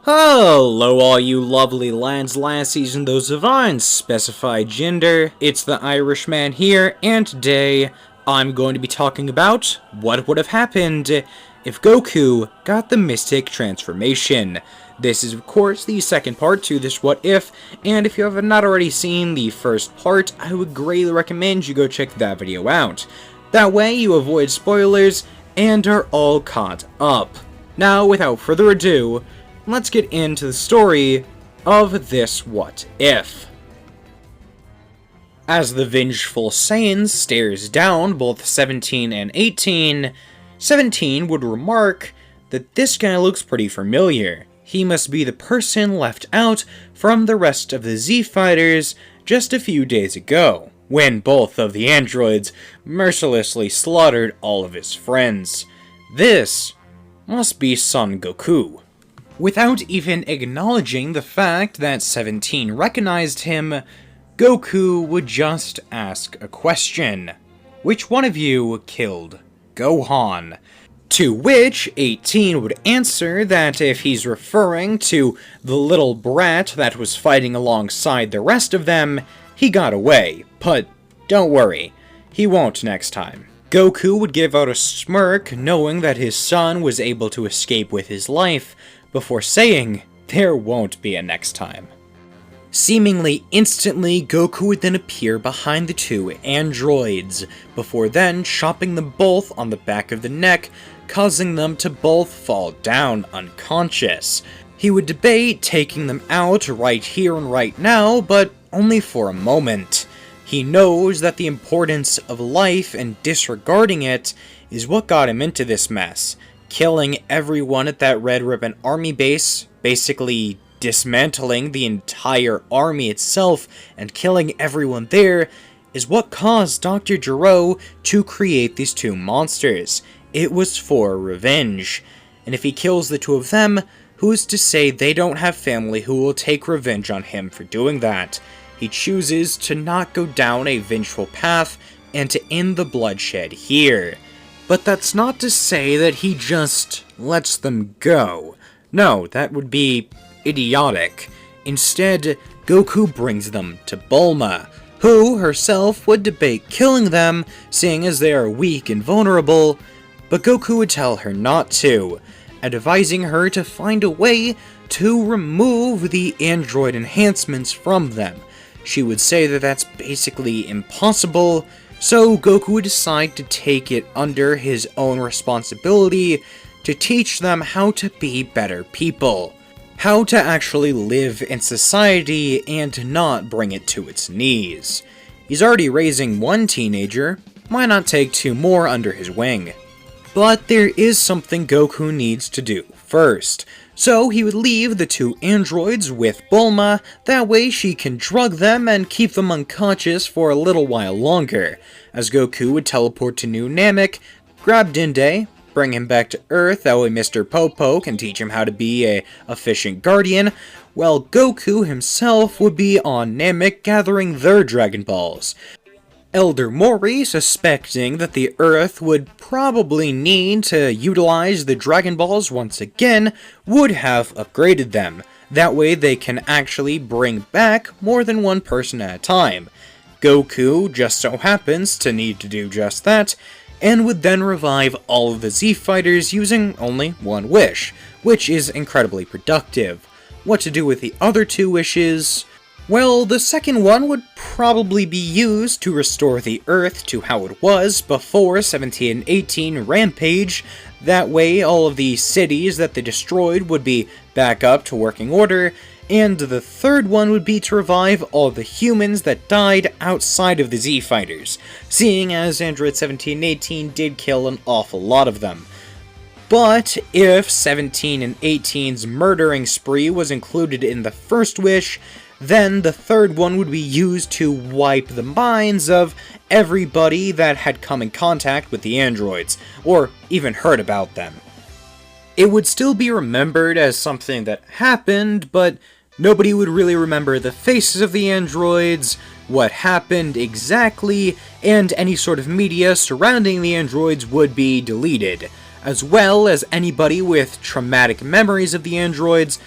Hello all you lovely lads, lassies, and those of unspecified gender. It's the Irishman here, and today I'm going to be talking about what would have happened if Goku got the Mystic Transformation. This is of course the second part to this what if, and if you have not already seen the first part, I would greatly recommend you go check that video out. That way you avoid spoilers and are all caught up. Now, without further ado, let's get into the story of this what if. As the vengeful Saiyan stares down both 17 and 18, 17 would remark that this guy looks pretty familiar. He must be the person left out from the rest of the Z Fighters just a few days ago, when both of the androids mercilessly slaughtered all of his friends. This must be Son Goku. Without even acknowledging the fact that 17 recognized him, Goku would just ask a question. Which one of you killed Gohan? To which 18 would answer that if he's referring to the little brat that was fighting alongside the rest of them, he got away, but don't worry, he won't next time. Goku would give out a smirk knowing that his son was able to escape with his life, before saying, there won't be a next time. Seemingly instantly, Goku would then appear behind the two androids, before then chopping them both on the back of the neck, causing them to both fall down unconscious. He would debate taking them out right here and right now, but only for a moment. He knows that the importance of life and disregarding it is what got him into this mess. Killing everyone at that Red Ribbon Army base, basically dismantling the entire army itself and killing everyone there, is what caused Dr. Gero to create these two monsters. It was for revenge. And if he kills the two of them, who's to say they don't have family who will take revenge on him for doing that? He chooses to not go down a vengeful path and to end the bloodshed here. But that's not to say that he just lets them go. No, that would be idiotic. Instead, Goku brings them to Bulma, who herself would debate killing them, seeing as they are weak and vulnerable, but Goku would tell her not to, advising her to find a way to remove the android enhancements from them. She would say that that's basically impossible, so Goku would decide to take it under his own responsibility to teach them how to be better people. How to actually live in society and not bring it to its knees. He's already raising one teenager, why not take two more under his wing? But there is something Goku needs to do first. So he would leave the two androids with Bulma, that way she can drug them and keep them unconscious for a little while longer, as Goku would teleport to New Namek, grab Dende, bring him back to Earth, that way Mr. Popo can teach him how to be a efficient guardian, while Goku himself would be on Namek gathering their Dragon Balls. Elder Mori, suspecting that the Earth would probably need to utilize the Dragon Balls once again, would have upgraded them. That way they can actually bring back more than one person at a time. Goku just so happens to need to do just that, and would then revive all of the Z Fighters using only one wish, which is incredibly productive. What to do with the other two wishes? Well, the second one would probably be used to restore the Earth to how it was before 17 and 18 Rampage. That way, all of the cities that they destroyed would be back up to working order, and the third one would be to revive all the humans that died outside of the Z Fighters, seeing as Android 17 and 18 did kill an awful lot of them. But if 17 and 18's murdering spree was included in the first wish, then the third one would be used to wipe the minds of everybody that had come in contact with the androids, or even heard about them. It would still be remembered as something that happened, but nobody would really remember the faces of the androids, what happened exactly, and any sort of media surrounding the androids would be deleted, as well as anybody with traumatic memories of the androids.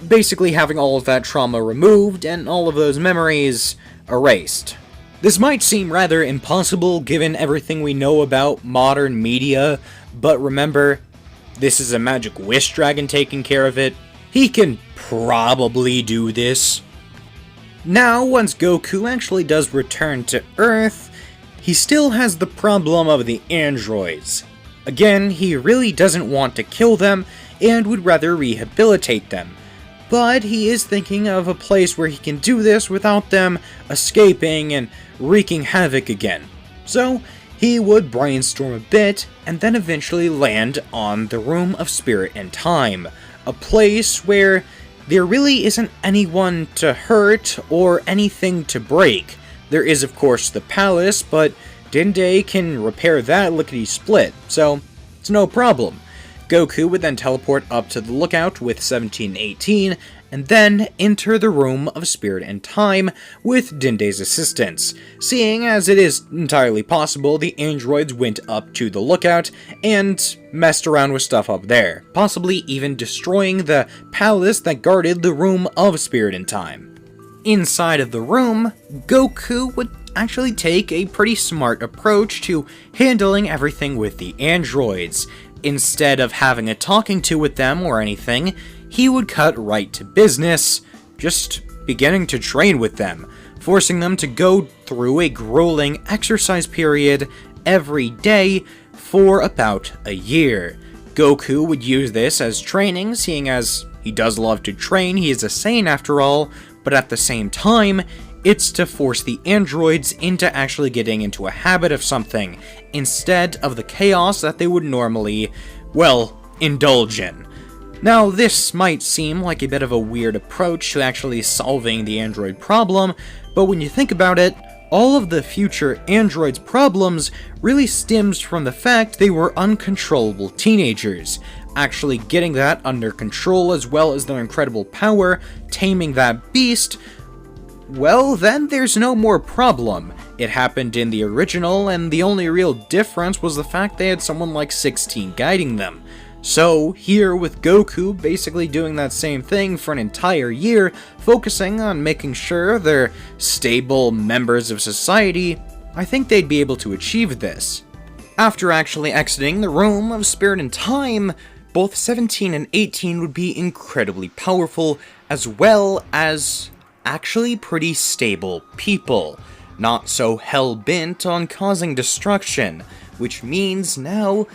basically having all of that trauma removed and all of those memories erased. This might seem rather impossible given everything we know about modern media, but remember, this is a magic wish dragon taking care of it. He can probably do this. Now, once Goku actually does return to Earth, he still has the problem of the androids. Again, he really doesn't want to kill them and would rather rehabilitate them. But he is thinking of a place where he can do this without them escaping and wreaking havoc again. So, he would brainstorm a bit, and then eventually land on the Room of Spirit and Time, a place where there really isn't anyone to hurt or anything to break. There is of course the palace, but Dende can repair that lickety-split, so it's no problem. Goku would then teleport up to the lookout with 1718, and then enter the Room of Spirit and Time with Dende's assistance, seeing as it is entirely possible the androids went up to the lookout and messed around with stuff up there, possibly even destroying the palace that guarded the Room of Spirit and Time. Inside of the room, Goku would actually take a pretty smart approach to handling everything with the androids. Instead of having a talking to with them or anything, he would cut right to business, just beginning to train with them, forcing them to go through a grueling exercise period every day for about a year. Goku would use this as training, seeing as he does love to train, he is a Saiyan after all, but at the same time, it's to force the androids into actually getting into a habit of something, instead of the chaos that they would normally, well, indulge in. Now, this might seem like a bit of a weird approach to actually solving the android problem, but when you think about it, all of the future androids' problems really stems from the fact they were uncontrollable teenagers. Actually getting that under control as well as their incredible power, taming that beast, well, then there's no more problem. It happened in the original, and the only real difference was the fact they had someone like 16 guiding them. So, here with Goku basically doing that same thing for an entire year, focusing on making sure they're stable members of society, I think they'd be able to achieve this. After actually exiting the Room of Spirit and Time, both 17 and 18 would be incredibly powerful, as well as actually pretty stable people, not so hell-bent on causing destruction, which means now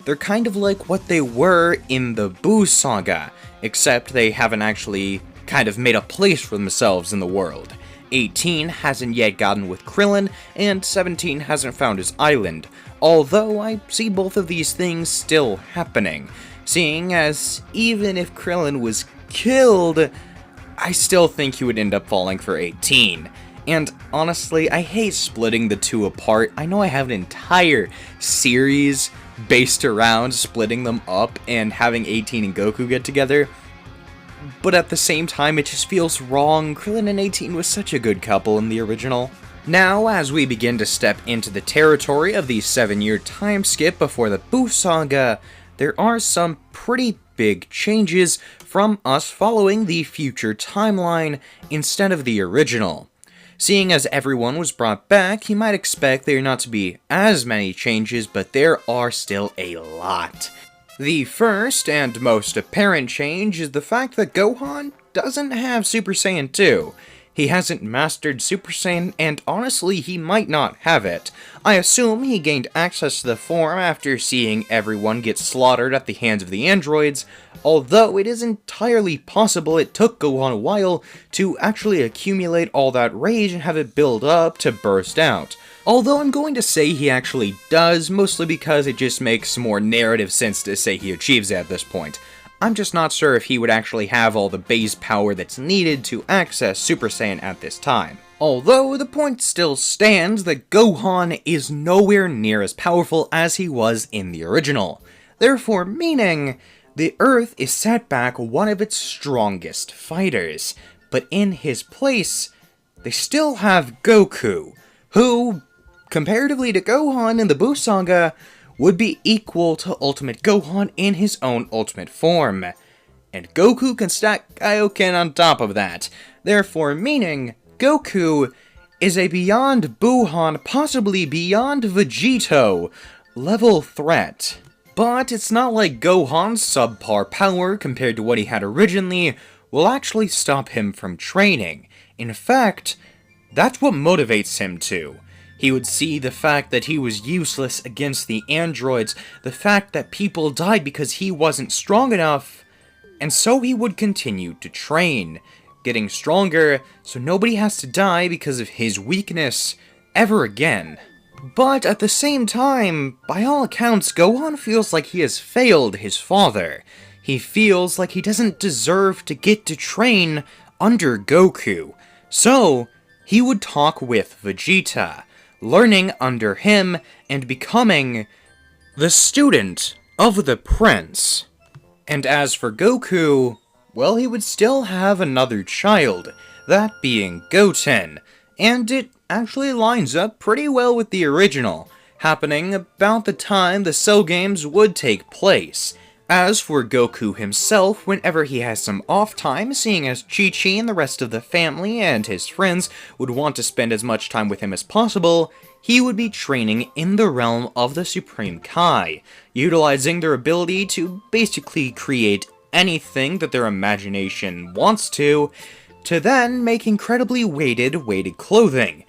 they're kind of like what they were in the Buu saga, except they haven't actually kind of made a place for themselves in the world. 18 hasn't yet gotten with Krillin, and 17 hasn't found his island, although I see both of these things still happening, seeing as even if Krillin was killed, I still think he would end up falling for 18. And honestly, I hate splitting the two apart. I know I have an entire series based around splitting them up and having 18 and Goku get together, but at the same time it just feels wrong. Krillin and 18 was such a good couple in the original. Now, as we begin to step into the territory of the 7-year time skip before the Buu saga, there are some pretty big changes from us following the future timeline instead of the original. Seeing as everyone was brought back, you might expect there not to be as many changes, but there are still a lot. The first and most apparent change is the fact that Gohan doesn't have Super Saiyan 2. He hasn't mastered Super Saiyan, and honestly, he might not have it. I assume he gained access to the form after seeing everyone get slaughtered at the hands of the androids, although it is entirely possible it took Gohan a while to actually accumulate all that rage and have it build up to burst out. Although I'm going to say he actually does, mostly because it just makes more narrative sense to say he achieves it at this point. I'm just not sure if he would actually have all the base power that's needed to access Super Saiyan at this time. Although the point still stands that Gohan is nowhere near as powerful as he was in the original, therefore meaning the Earth is set back one of its strongest fighters, but in his place, they still have Goku, who, comparatively to Gohan in the Buu saga, would be equal to Ultimate Gohan in his own ultimate form. and Goku can stack Kaioken on top of that, therefore meaning Goku is a beyond Buhan, possibly beyond Vegito, level threat. But it's not like Gohan's subpar power compared to what he had originally will actually stop him from training. In fact, that's what motivates him to. He would see the fact that he was useless against the androids, the fact that people died because he wasn't strong enough, and so he would continue to train, getting stronger so nobody has to die because of his weakness ever again. But at the same time, by all accounts, Gohan feels like he has failed his father. He feels like he doesn't deserve to get to train under Goku. So, he would talk with Vegeta, learning under him and becoming the student of the prince. And as for Goku, well, he would still have another child, that being Goten, and it actually lines up pretty well with the original, happening about the time the Cell games would take place. As for Goku himself, whenever he has some off time, seeing as Chi-Chi and the rest of the family and his friends would want to spend as much time with him as possible, he would be training in the realm of the Supreme Kai, utilizing their ability to basically create anything that their imagination wants to then make incredibly weighted clothing.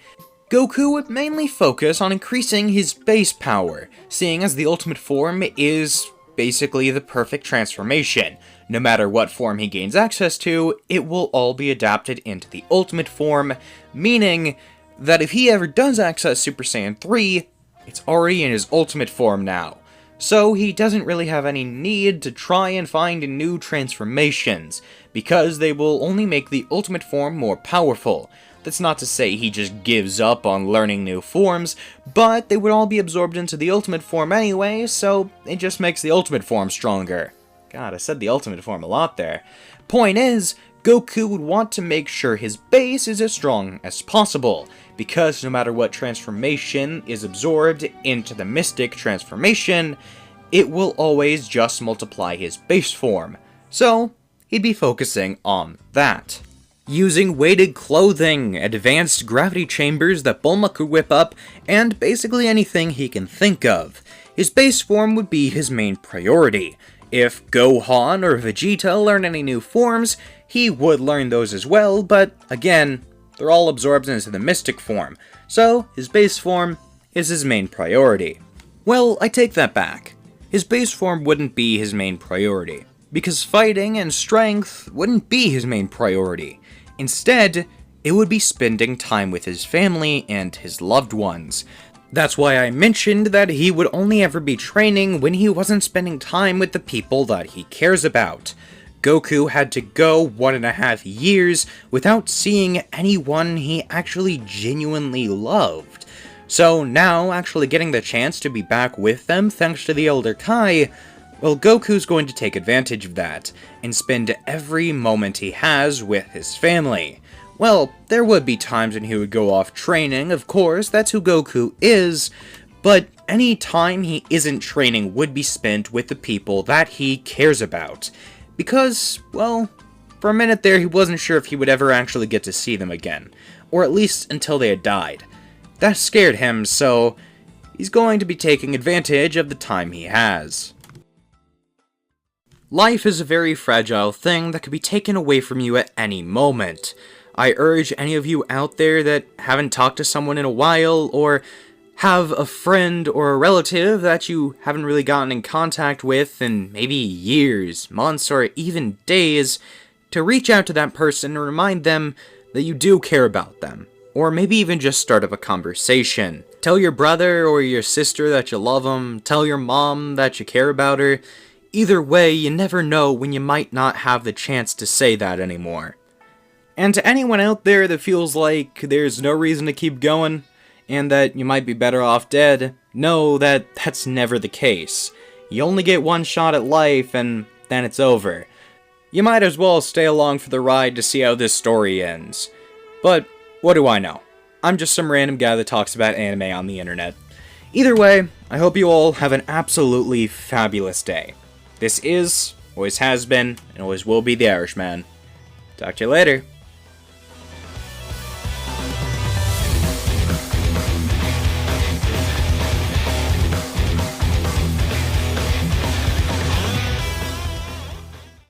Goku would mainly focus on increasing his base power, seeing as the ultimate form is basically the perfect transformation. No matter what form he gains access to, it will all be adapted into the ultimate form, meaning that if he ever does access Super Saiyan 3, it's already in his ultimate form now. So he doesn't really have any need to try and find new transformations, because they will only make the ultimate form more powerful. That's not to say he just gives up on learning new forms, but they would all be absorbed into the ultimate form anyway, so it just makes the ultimate form stronger. God, I said the ultimate form a lot there. Point is, Goku would want to make sure his base is as strong as possible, because no matter what transformation is absorbed into the Mystic transformation, it will always just multiply his base form. So, he'd be focusing on that. Using weighted clothing, advanced gravity chambers that Bulma could whip up, and basically anything he can think of. His base form would be his main priority. If Gohan or Vegeta learn any new forms, he would learn those as well, but again, they're all absorbed into the Mystic form, so his base form is his main priority. Well, I take that back. His base form wouldn't be his main priority, because fighting and strength wouldn't be his main priority. Instead, it would be spending time with his family and his loved ones. That's why I mentioned that he would only ever be training when he wasn't spending time with the people that he cares about. Goku had to go 1.5 years without seeing anyone he actually genuinely loved. So now, actually getting the chance to be back with them thanks to the Elder Kai, well, Goku's going to take advantage of that, and spend every moment he has with his family. Well, there would be times when he would go off training, of course, that's who Goku is, but any time he isn't training would be spent with the people that he cares about. Because, well, for a minute there he wasn't sure if he would ever actually get to see them again, or at least until they had died. That scared him, so he's going to be taking advantage of the time he has. Life is a very fragile thing that could be taken away from you at any moment. I urge any of you out there that haven't talked to someone in a while, or have a friend or a relative that you haven't really gotten in contact with in maybe years, months, or even days, to reach out to that person and remind them that you do care about them. Or maybe even just start up a conversation. Tell your brother or your sister that you love them, tell your mom that you care about her. Either way, you never know when you might not have the chance to say that anymore. And to anyone out there that feels like there's no reason to keep going, and that you might be better off dead, know that that's never the case. You only get one shot at life, and then it's over. You might as well stay along for the ride to see how this story ends. But what do I know? I'm just some random guy that talks about anime on the internet. Either way, I hope you all have an absolutely fabulous day. This is Always has been, and always will be the Irishman. Talk to you later.